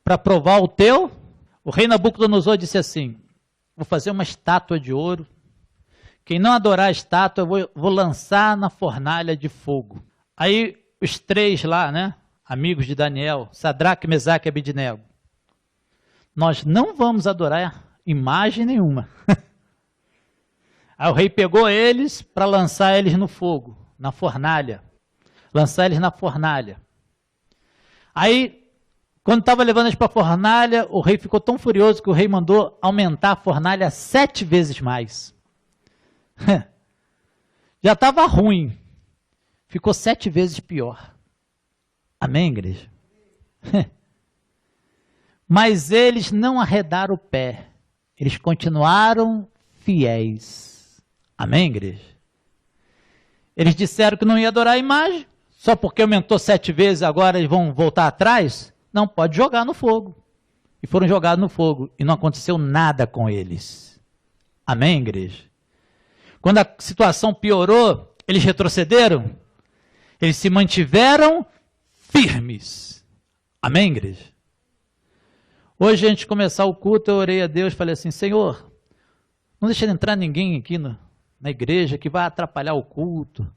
Para provar o rei Nabucodonosor disse assim: vou fazer uma estátua de ouro. Quem não adorar a estátua, eu vou lançar na fornalha de fogo. Aí os três lá, né, amigos de Daniel, Sadraque, Mesaque e Abednego, nós não vamos adorar imagem nenhuma. Aí o rei pegou eles para lançar eles no fogo, na fornalha. Lançar eles na fornalha. Aí, quando estava levando eles para a fornalha, o rei ficou tão furioso que o rei mandou aumentar a fornalha 7 vezes mais. Já estava ruim. Ficou 7 vezes pior. Amém, igreja? Mas eles não arredaram o pé. Eles continuaram fiéis. Amém, igreja? Eles disseram que não ia adorar a imagem. Só porque aumentou 7 vezes, agora eles vão voltar atrás? Não, pode jogar no fogo. E foram jogados no fogo. E não aconteceu nada com eles. Amém, igreja? Quando a situação piorou, eles retrocederam? Eles se mantiveram firmes. Amém, igreja? Hoje, antes de começar o culto, eu orei a Deus e falei assim: Senhor, não deixa de entrar ninguém aqui na igreja que vai atrapalhar o culto.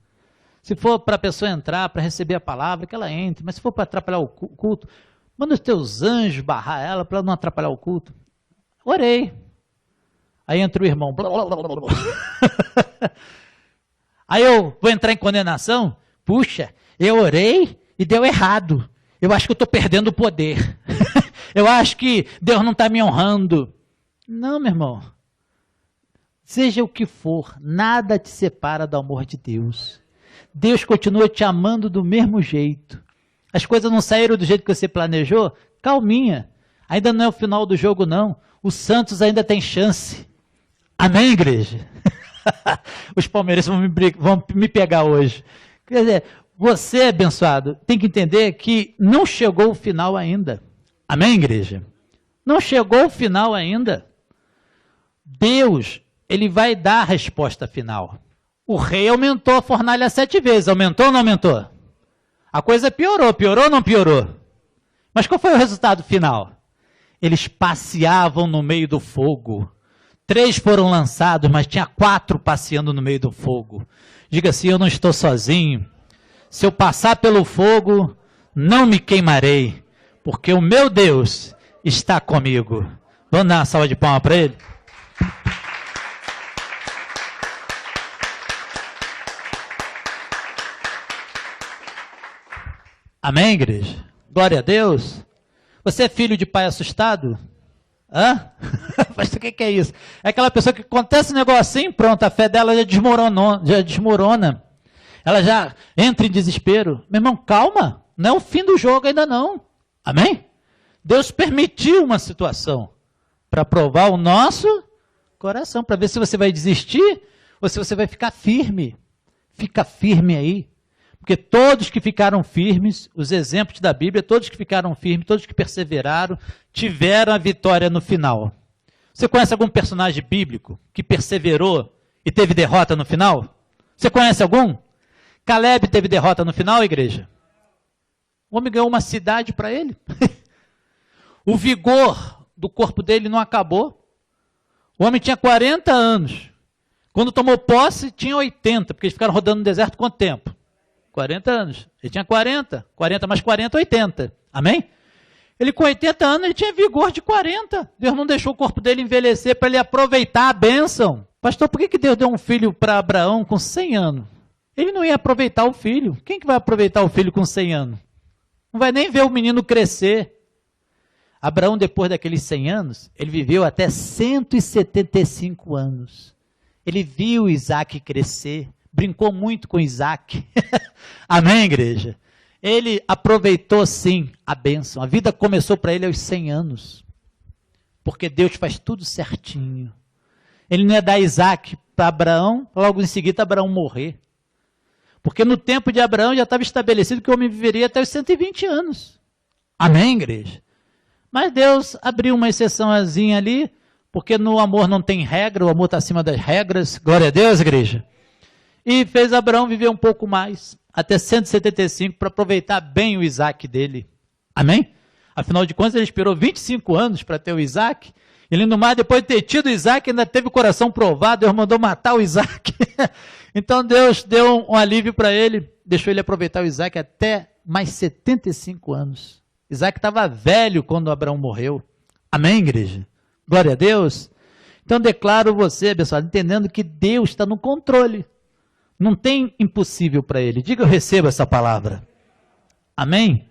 Se for para a pessoa entrar, para receber a palavra, que ela entre. Mas se for para atrapalhar o culto, manda os teus anjos barrar ela para não atrapalhar o culto. Orei. Aí entra o irmão. Aí eu vou entrar em condenação? Puxa, eu orei e deu errado. Eu acho que eu estou perdendo o poder. Eu acho que Deus não está me honrando. Não, meu irmão. Seja o que for, nada te separa do amor de Deus. Deus continua te amando do mesmo jeito. As coisas não saíram do jeito que você planejou? Calminha. Ainda não é o final do jogo, não. Os Santos ainda têm chance. Amém, igreja? Os palmeirenses vão me pegar hoje. Quer dizer, você, abençoado, tem que entender que não chegou o final ainda. Amém, igreja? Não chegou o final ainda. Deus, ele vai dar a resposta final. O rei aumentou a fornalha 7 vezes. Aumentou ou não aumentou? A coisa piorou. Piorou ou não piorou? Mas qual foi o resultado final? Eles passeavam no meio do fogo. 3 foram lançados, mas tinha 4 passeando no meio do fogo. Diga assim, eu não estou sozinho. Se eu passar pelo fogo, não me queimarei, porque o meu Deus está comigo. Vamos dar uma salva de palmas para ele? Amém, igreja? Glória a Deus. Você é filho de pai assustado? Hã? Mas o que é isso? É aquela pessoa que acontece um negocinho, pronto, a fé dela já desmorona. Ela já entra em desespero. Meu irmão, calma. Não é o fim do jogo ainda não. Amém? Deus permitiu uma situação para provar o nosso coração, para ver se você vai desistir ou se você vai ficar firme. Fica firme aí. Porque todos que ficaram firmes, os exemplos da Bíblia, todos que ficaram firmes, todos que perseveraram, tiveram a vitória no final. Você conhece algum personagem bíblico que perseverou e teve derrota no final? Você conhece algum? Caleb teve derrota no final, igreja? O homem ganhou uma cidade para ele. O vigor do corpo dele não acabou. O homem tinha 40 anos. Quando tomou posse, tinha 80, porque eles ficaram rodando no deserto quanto tempo? 40 anos. Ele tinha 40. 40 mais 40, 80. Amém? Ele com 80 anos, ele tinha vigor de 40. Deus não deixou o corpo dele envelhecer para ele aproveitar a bênção. Pastor, por que Deus deu um filho para Abraão com 100 anos? Ele não ia aproveitar o filho. Quem que vai aproveitar o filho com 100 anos? Não vai nem ver o menino crescer. Abraão, depois daqueles 100 anos, ele viveu até 175 anos. Ele viu Isaac crescer. Brincou muito com Isaac. Amém, igreja? Ele aproveitou, sim, a bênção. A vida começou para ele aos 100 anos. Porque Deus faz tudo certinho. Ele não ia dar Isaac para Abraão, logo em seguida Abraão morrer. Porque no tempo de Abraão já estava estabelecido que o homem viveria até os 120 anos. Amém, igreja? Mas Deus abriu uma exceçãozinha ali, porque no amor não tem regra, o amor está acima das regras. Glória a Deus, igreja. E fez Abraão viver um pouco mais, até 175, para aproveitar bem o Isaac dele. Amém? Afinal de contas, ele esperou 25 anos para ter o Isaac. Ele no mais, depois de ter tido o Isaac, ainda teve o coração provado, Deus mandou matar o Isaac. Então Deus deu um alívio para ele, deixou ele aproveitar o Isaac até mais 75 anos. Isaac estava velho quando Abraão morreu. Amém, igreja? Glória a Deus. Então declaro você, abençoado, entendendo que Deus está no controle. Não tem impossível para ele. Diga, eu recebo essa palavra. Amém?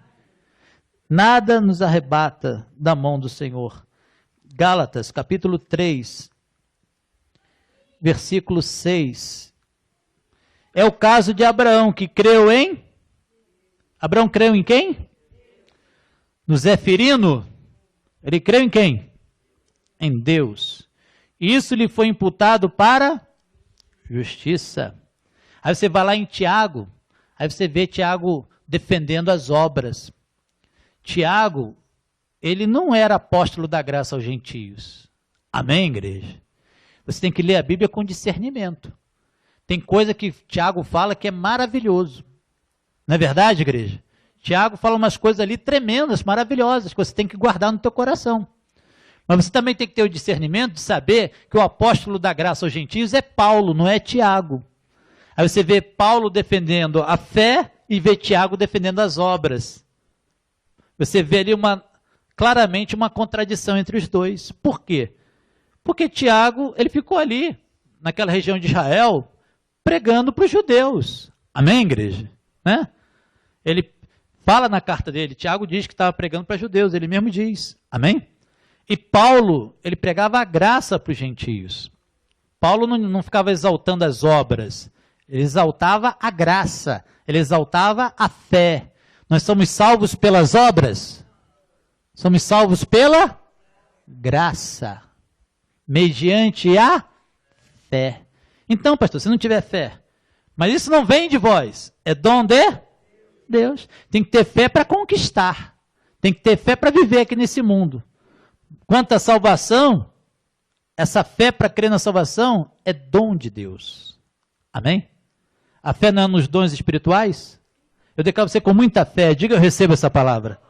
Nada nos arrebata da mão do Senhor. Gálatas, capítulo 3, versículo 6. É o caso de Abraão, que creu em... Abraão creu em quem? No Zefirino. Ele creu em quem? Em Deus. Isso lhe foi imputado para justiça. Aí você vai lá em Tiago, aí você vê Tiago defendendo as obras. Tiago, ele não era apóstolo da graça aos gentios. Amém, igreja? Você tem que ler a Bíblia com discernimento. Tem coisa que Tiago fala que é maravilhoso. Não é verdade, igreja? Tiago fala umas coisas ali tremendas, maravilhosas, que você tem que guardar no teu coração. Mas você também tem que ter o discernimento de saber que o apóstolo da graça aos gentios é Paulo, não é Tiago. Aí você vê Paulo defendendo a fé e vê Tiago defendendo as obras. Você vê ali claramente uma contradição entre os dois. Por quê? Porque Tiago, ele ficou ali, naquela região de Israel, pregando para os judeus. Amém, igreja? Né? Ele fala na carta dele, Tiago diz que estava pregando para judeus, ele mesmo diz. Amém? E Paulo, ele pregava a graça para os gentios. Paulo não ficava exaltando as obras. Ele exaltava a graça, ele exaltava a fé. Nós somos salvos pelas obras? Somos salvos pela graça, mediante a fé. Então, pastor, se não tiver fé, mas isso não vem de vós, é dom de Deus. Tem que ter fé para conquistar, tem que ter fé para viver aqui nesse mundo. Quanto à salvação, essa fé para crer na salvação é dom de Deus. Amém? A fé não é nos dons espirituais? Eu declaro você com muita fé, diga eu recebo essa palavra.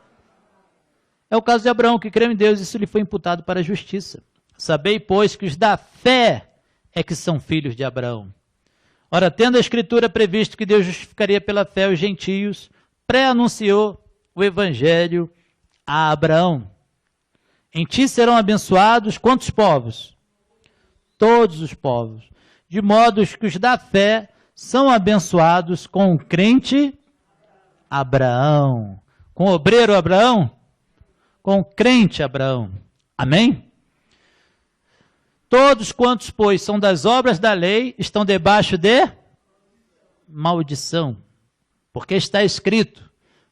É o caso de Abraão, que creu em Deus, isso lhe foi imputado para a justiça. Sabei, pois, que os da fé é que são filhos de Abraão. Ora, tendo a Escritura previsto que Deus justificaria pela fé os gentios, pré-anunciou o Evangelho a Abraão. Em ti serão abençoados quantos povos? Todos os povos. De modo que os da fé são abençoados com o crente Abraão. Com o obreiro Abraão? Com o crente Abraão. Amém? Todos quantos, pois, são das obras da lei, estão debaixo de maldição. Porque está escrito,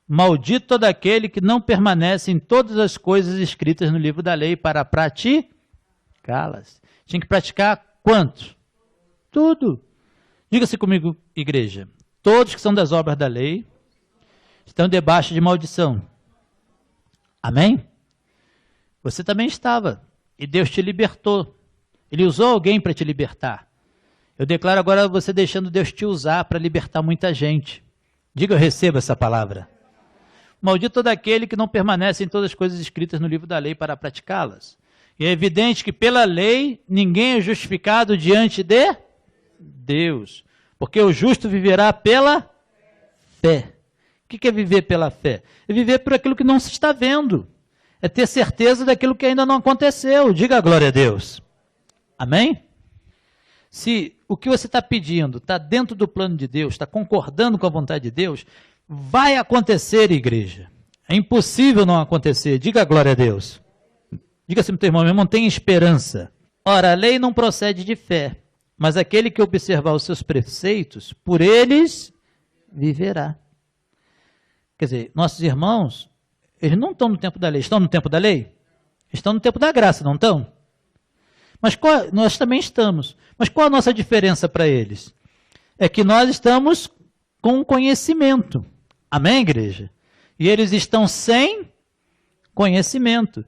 maldito todo aquele que não permanece em todas as coisas escritas no livro da lei para praticá-las. Tinha que praticar quanto? Tudo. Diga-se comigo, igreja. Todos que são das obras da lei estão debaixo de maldição. Amém? Você também estava. E Deus te libertou. Ele usou alguém para te libertar. Eu declaro agora você deixando Deus te usar para libertar muita gente. Diga eu recebo essa palavra. Maldito todo aquele que não permanece em todas as coisas escritas no livro da lei para praticá-las. E é evidente que pela lei ninguém é justificado diante de Deus. Porque o justo viverá pela fé. O que é viver pela fé? É viver por aquilo que não se está vendo. É ter certeza daquilo que ainda não aconteceu. Diga a glória a Deus. Amém? Se o que você está pedindo está dentro do plano de Deus, está concordando com a vontade de Deus, vai acontecer, igreja. É impossível não acontecer. Diga a glória a Deus. Diga assim para o teu irmão, tenha esperança. Ora, a lei não procede de fé, mas aquele que observar os seus preceitos, por eles viverá. Quer dizer, nossos irmãos, eles não estão no tempo da lei. Estão no tempo da lei? Estão no tempo da graça, não estão? Mas nós também estamos. Mas qual a nossa diferença para eles? É que nós estamos com conhecimento. Amém, igreja? E eles estão sem conhecimento.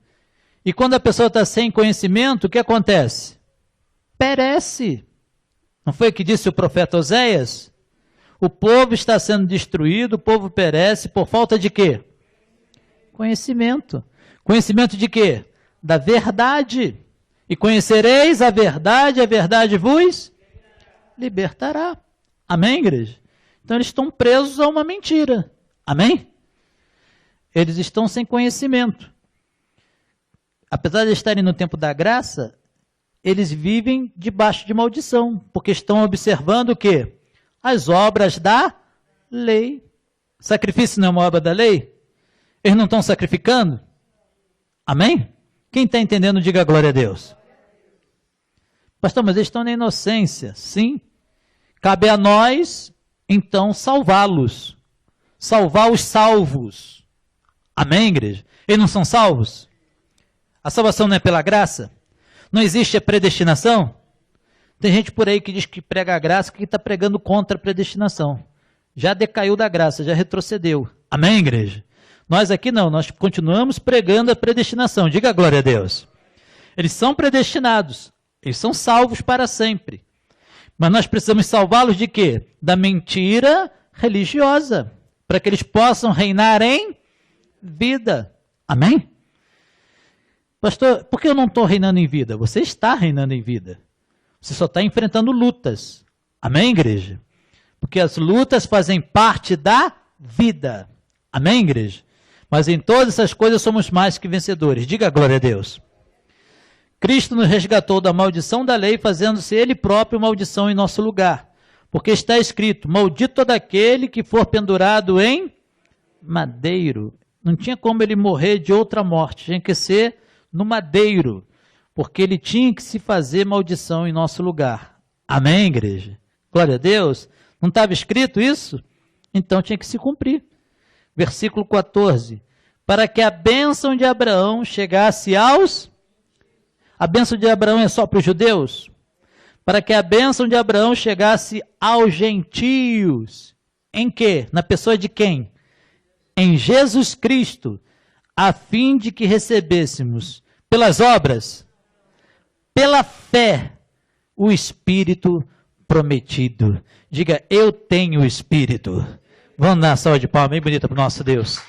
E quando a pessoa está sem conhecimento, o que acontece? Perece. Não foi o que disse o profeta Oséias? O povo está sendo destruído, o povo perece por falta de quê? Conhecimento. Conhecimento de quê? Da verdade. E conhecereis a verdade vos libertará. Amém, igreja? Então eles estão presos a uma mentira. Amém? Eles estão sem conhecimento. Apesar de estarem no tempo da graça, eles vivem debaixo de maldição, porque estão observando o quê? As obras da lei. Sacrifício não é uma obra da lei? Eles não estão sacrificando? Amém? Quem está entendendo, diga glória a Deus. Pastor, mas eles estão na inocência. Sim. Cabe a nós, então, salvá-los. Salvar os salvos. Amém, igreja? Eles não são salvos? A salvação não é pela graça? Não existe a predestinação? Tem gente por aí que diz que prega a graça, que está pregando contra a predestinação. Já decaiu da graça, já retrocedeu. Amém, igreja? Nós aqui não, nós continuamos pregando a predestinação. Diga a glória a Deus. Eles são predestinados, eles são salvos para sempre. Mas nós precisamos salvá-los de quê? Da mentira religiosa, para que eles possam reinar em vida. Amém? Pastor, por que eu não estou reinando em vida? Você está reinando em vida. Você só está enfrentando lutas. Amém, igreja? Porque as lutas fazem parte da vida. Amém, igreja? Mas em todas essas coisas somos mais que vencedores. Diga a glória a Deus. Cristo nos resgatou da maldição da lei, fazendo-se Ele próprio maldição em nosso lugar. Porque está escrito, maldito todo aquele que for pendurado em madeiro. Não tinha como ele morrer de outra morte, tinha que ser no madeiro. Porque ele tinha que se fazer maldição em nosso lugar. Amém, igreja? Glória a Deus. Não estava escrito isso? Então tinha que se cumprir. Versículo 14. Para que a bênção de Abraão chegasse aos... A bênção de Abraão é só para os judeus? Para que a bênção de Abraão chegasse aos gentios. Em quê? Na pessoa de quem? Em Jesus Cristo, a fim de que recebêssemos, pelas obras, pela fé, o Espírito prometido. Diga, eu tenho o Espírito. Vamos dar uma salva de palmas bem bonita para o nosso Deus.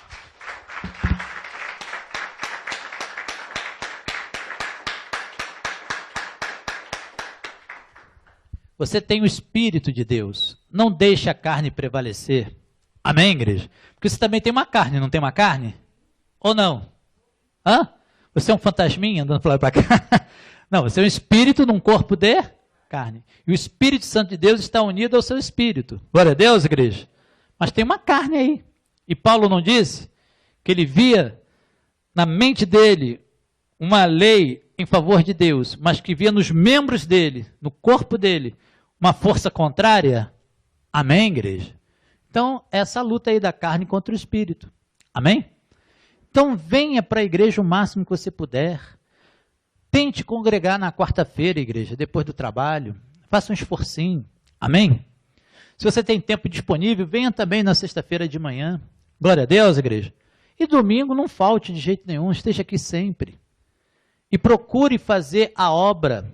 Você tem o Espírito de Deus. Não deixe a carne prevalecer. Amém, igreja? Porque você também tem uma carne, não tem uma carne? Ou não? Hã? Você é um fantasminha andando para lá e para cá? Não, você é um espírito num corpo de carne. E o Espírito Santo de Deus está unido ao seu espírito. Glória a Deus, igreja. Mas tem uma carne aí. E Paulo não disse que ele via na mente dele uma lei em favor de Deus, mas que via nos membros dele, no corpo dele, uma força contrária? Amém, igreja? Então, essa luta aí da carne contra o espírito. Amém? Então, venha para a igreja o máximo que você puder. Tente congregar na quarta-feira, igreja, depois do trabalho. Faça um esforcinho. Amém? Se você tem tempo disponível, venha também na sexta-feira de manhã. Glória a Deus, igreja. E domingo não falte de jeito nenhum, esteja aqui sempre. E procure fazer a obra.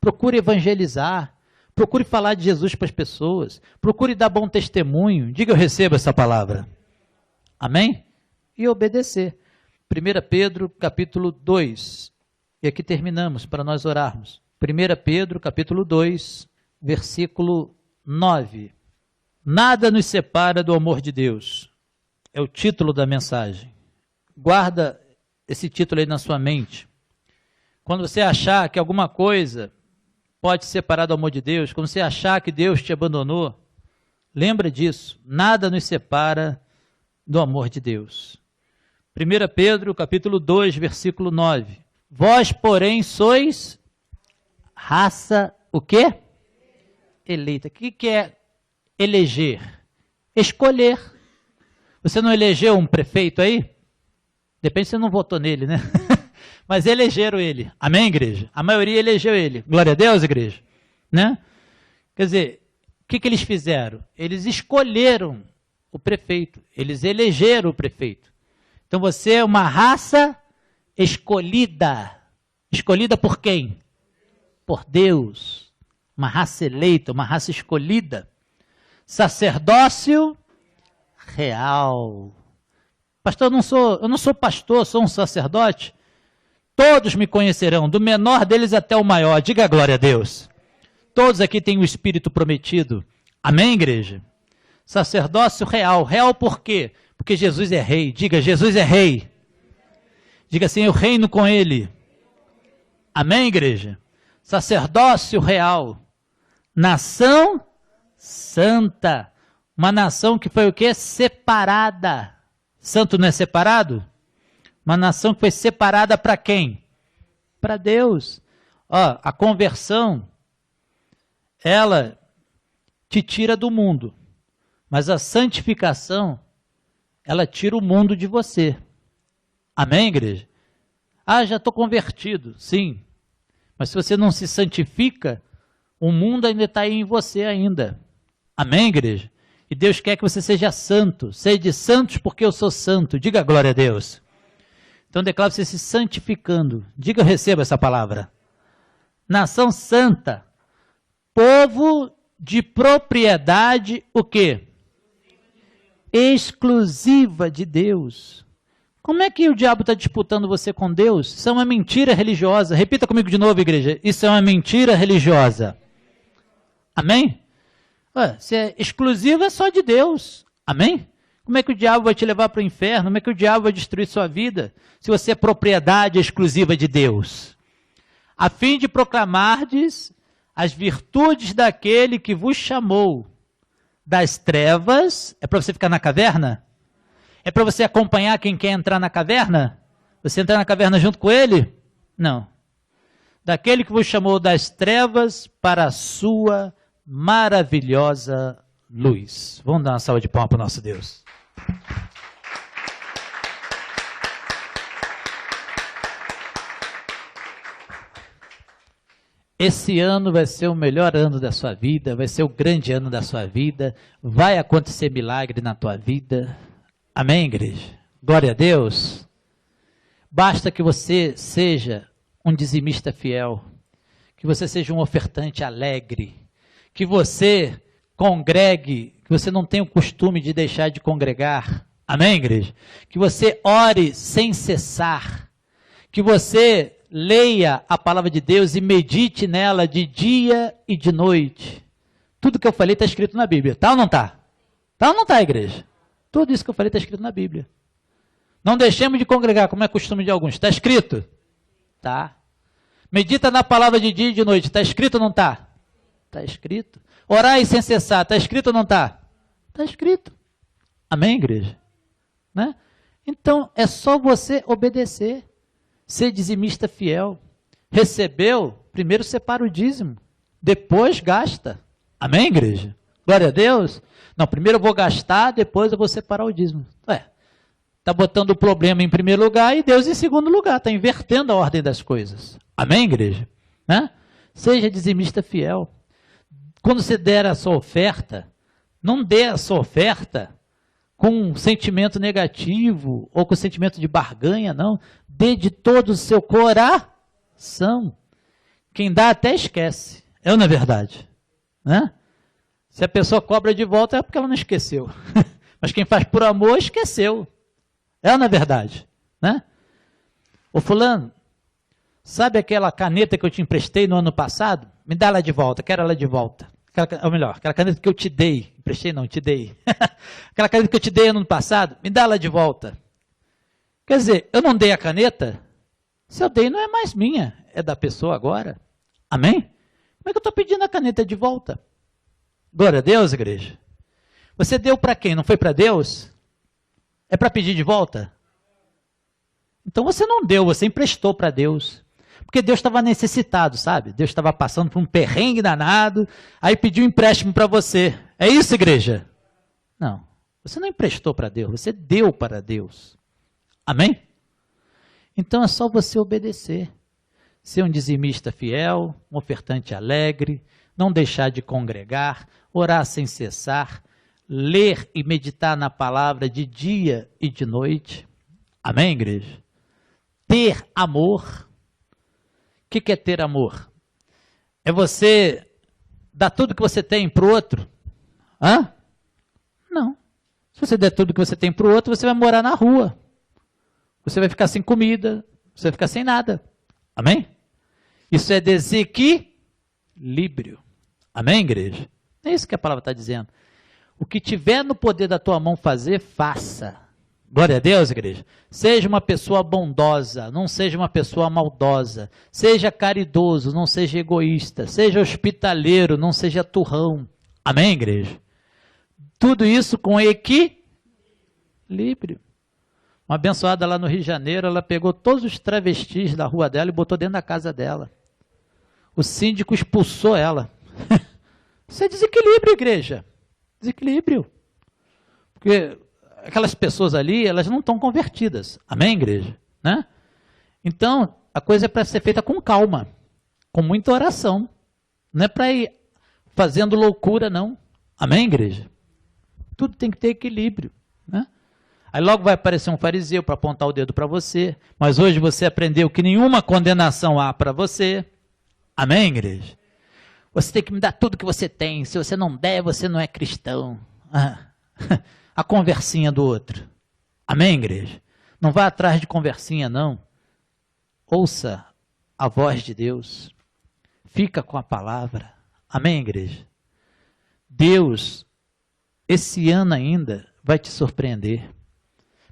Procure evangelizar. Procure falar de Jesus para as pessoas. Procure dar bom testemunho. Diga, eu recebo essa palavra. Amém? E obedecer. 1 Pedro, capítulo 2. E aqui terminamos, para nós orarmos. 1 Pedro, capítulo 2, versículo 9. Nada nos separa do amor de Deus. É o título da mensagem. Guarda esse título aí na sua mente. Quando você achar que alguma coisa pode separar do amor de Deus, quando você achar que Deus te abandonou, lembra disso. Nada nos separa do amor de Deus. 1 Pedro, capítulo 2, versículo 9. Vós, porém, sois raça, o quê? Eleita. O que é eleger? Escolher. Você não elegeu um prefeito aí? Depende se você não votou nele, né? Mas elegeram ele. Amém, igreja? A maioria elegeu ele. Glória a Deus, igreja. Né? Quer dizer, o que eles fizeram? Eles escolheram o prefeito. Eles elegeram o prefeito. Então você é uma raça escolhida. Escolhida por quem? Por Deus. Uma raça eleita, uma raça escolhida. Sacerdócio real. Pastor, eu não sou pastor, sou um sacerdote. Todos me conhecerão, do menor deles até o maior. Diga glória a Deus. Todos aqui têm o Espírito prometido. Amém, igreja? Sacerdócio real. Real por quê? Porque Jesus é rei. Diga, Jesus é rei. Diga assim, eu reino com ele. Amém, igreja? Sacerdócio real. Nação santa. Uma nação que foi o quê? Separada. Santo não é separado? Uma nação que foi separada para quem? Para Deus. Ó, a conversão, ela te tira do mundo. Mas a santificação, ela tira o mundo de você. Amém, igreja? Ah, já estou convertido. Sim. Mas se você não se santifica, o mundo ainda está aí em você ainda. Amém, igreja? E Deus quer que você seja santo. Sede santos porque eu sou santo. Diga glória a Deus. Então declara você se santificando. Diga, eu recebo essa palavra. Nação santa. Povo de propriedade, o quê? Exclusiva de Deus. Como é que o diabo está disputando você com Deus? Isso é uma mentira religiosa. Repita comigo de novo, igreja. Isso é uma mentira religiosa. Amém? Se é exclusivo, é só de Deus. Amém? Como é que o diabo vai te levar para o inferno? Como é que o diabo vai destruir sua vida? Se você é propriedade exclusiva de Deus. A fim de proclamardes as virtudes daquele que vos chamou das trevas. É para você ficar na caverna? É para você acompanhar quem quer entrar na caverna? Você entrar na caverna junto com ele? Não. Daquele que vos chamou das trevas para a sua maravilhosa luz. Vamos dar uma salva de palmas para o nosso Deus. Esse ano vai ser o melhor ano da sua vida, vai ser o grande ano da sua vida, vai acontecer milagre na tua vida. Amém, igreja? Glória a Deus. Basta que você seja um dizimista fiel, que você seja um ofertante alegre, que você congregue, que você não tenha o costume de deixar de congregar. Amém, igreja? Que você ore sem cessar, que você leia a palavra de Deus e medite nela de dia e de noite. Tudo que eu falei está escrito na Bíblia, tá ou não tá? Tá ou não tá, igreja? Tudo isso que eu falei está escrito na Bíblia. Não deixemos de congregar, como é costume de alguns. Está escrito? Tá. Medita na palavra de dia e de noite. Está escrito ou não está? Está escrito. Orai sem cessar. Está escrito ou não está? Está escrito. Amém, igreja? Né? Então, é só você obedecer. Ser dizimista fiel. Recebeu, primeiro separa o dízimo. Depois gasta. Amém, igreja? Glória a Deus. Não, primeiro eu vou gastar, depois eu vou separar o dízimo. Está botando o problema em primeiro lugar e Deus em segundo lugar. Está invertendo a ordem das coisas. Amém, igreja? Né? Seja dizimista fiel. Quando você der a sua oferta, não dê a sua oferta com um sentimento negativo ou com sentimento de barganha, não. Dê de todo o seu coração. Quem dá até esquece. É ou não é verdade? Né? Se a pessoa cobra de volta é porque ela não esqueceu. Mas quem faz por amor, esqueceu. É ou não é verdade? Né? Ô fulano, sabe aquela caneta que eu te emprestei no ano passado? Me dá ela de volta, quero ela de volta. Ou melhor, aquela caneta que eu te dei. Emprestei não, te dei. Aquela caneta que eu te dei no ano passado, me dá ela de volta. Quer dizer, eu não dei a caneta, se eu dei não é mais minha, é da pessoa agora. Amém? Como é que eu estou pedindo a caneta de volta? Glória a Deus, igreja. Você deu para quem? Não foi para Deus? É para pedir de volta? Então você não deu, você emprestou para Deus. Porque Deus estava necessitado, sabe? Deus estava passando por um perrengue danado, aí pediu um empréstimo para você. É isso, igreja? Não. Você não emprestou para Deus, você deu para Deus. Amém? Então é só você obedecer. Ser um dizimista fiel, um ofertante alegre, não deixar de congregar, orar sem cessar, ler e meditar na palavra de dia e de noite. Amém, igreja? Ter amor. O que é ter amor? É você dar tudo que você tem para o outro? Hã? Não. Se você der tudo que você tem para o outro, você vai morar na rua. Você vai ficar sem comida, você vai ficar sem nada. Amém? Isso é desequilíbrio. Amém, igreja? É isso que a palavra está dizendo. O que tiver no poder da tua mão fazer, faça. Glória a Deus, igreja. Seja uma pessoa bondosa, não seja uma pessoa maldosa. Seja caridoso, não seja egoísta. Seja hospitaleiro, não seja turrão. Amém, igreja? Tudo isso com equilíbrio. Uma abençoada lá no Rio de Janeiro, ela pegou todos os travestis da rua dela e botou dentro da casa dela. O síndico expulsou ela. Isso é desequilíbrio, igreja. Desequilíbrio. Porque aquelas pessoas ali, elas não estão convertidas. Amém, igreja? Né? Então, a coisa é para ser feita com calma, com muita oração. Não é para ir fazendo loucura, não. Amém, igreja? Tudo tem que ter equilíbrio. Né? Aí logo vai aparecer um fariseu para apontar o dedo para você, mas hoje você aprendeu que nenhuma condenação há para você. Amém, igreja? Você tem que me dar tudo que você tem. Se você não der, você não é cristão. A conversinha do outro. Amém, igreja? Não vá atrás de conversinha, não. Ouça a voz de Deus. Fica com a palavra. Amém, igreja? Deus, esse ano ainda, vai te surpreender.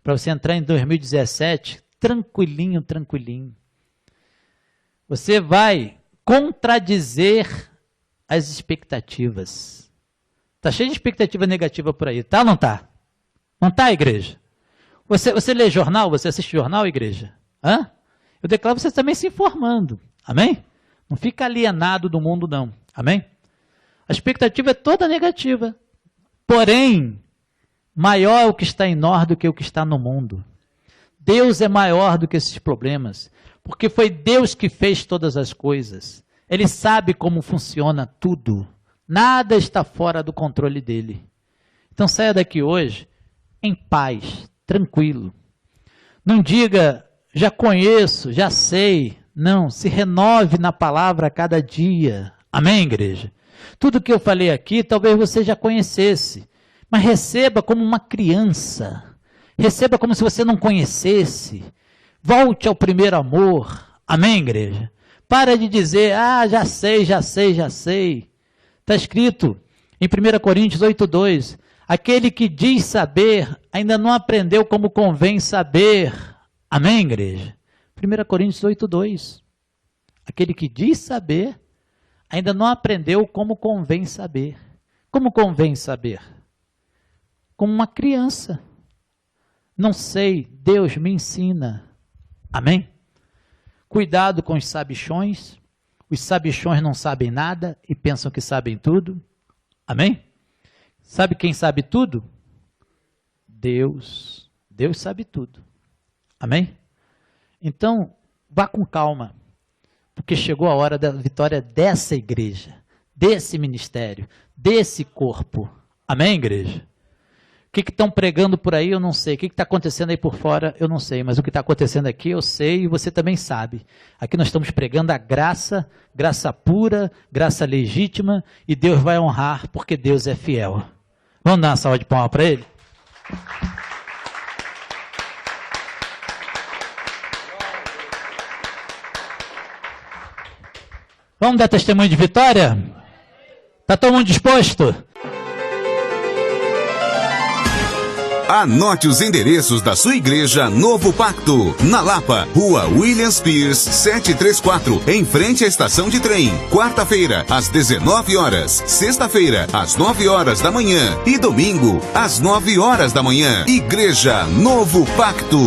Para você entrar em 2017, tranquilinho, tranquilinho. Você vai contradizer as expectativas. Está cheio de expectativa negativa por aí, tá ou não tá? Não tá, igreja? Você lê jornal? Você assiste jornal, igreja? Hã? Eu declaro você também se informando. Amém? Não fica alienado do mundo, não. Amém? A expectativa é toda negativa. Porém, maior é o que está em nós do que o que está no mundo. Deus é maior do que esses problemas, porque foi Deus que fez todas as coisas. Ele sabe como funciona tudo. Nada está fora do controle dele. Então saia daqui hoje em paz, tranquilo. Não diga, já conheço, já sei. Não, se renove na palavra a cada dia. Amém, igreja? Tudo que eu falei aqui, talvez você já conhecesse. Mas receba como uma criança. Receba como se você não conhecesse. Volte ao primeiro amor. Amém, igreja? Para de dizer, já sei, já sei, já sei. Está escrito em 1 Coríntios 8:2, aquele que diz saber, ainda não aprendeu como convém saber. Amém, igreja? 1 Coríntios 8:2, aquele que diz saber, ainda não aprendeu como convém saber. Como convém saber? Como uma criança. Não sei, Deus me ensina. Amém? Cuidado com os sabichões. Os sabichões não sabem nada e pensam que sabem tudo. Amém? Sabe quem sabe tudo? Deus. Deus sabe tudo. Amém? Então, vá com calma, porque chegou a hora da vitória dessa igreja, desse ministério, desse corpo. Amém, igreja? O que estão pregando por aí, eu não sei. O que está acontecendo aí por fora, eu não sei. Mas o que está acontecendo aqui, eu sei e você também sabe. Aqui nós estamos pregando a graça, graça pura, graça legítima, e Deus vai honrar, porque Deus é fiel. Vamos dar uma salva de palmas para Ele? Vamos dar testemunho de vitória? Está todo mundo disposto? Anote os endereços da sua igreja Novo Pacto. Na Lapa, Rua Williams Pierce, 734, em frente à estação de trem. Quarta-feira, às 19 horas. Sexta-feira, às 9 horas da manhã. E domingo, às 9 horas da manhã. Igreja Novo Pacto.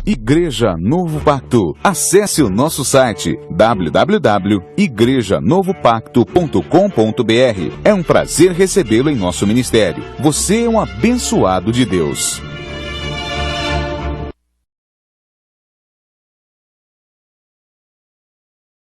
Igreja Novo Pacto. Acesse o nosso site www.igrejanovopacto.com.br. É um prazer recebê-lo em nosso ministério. Você é um abençoado de Deus.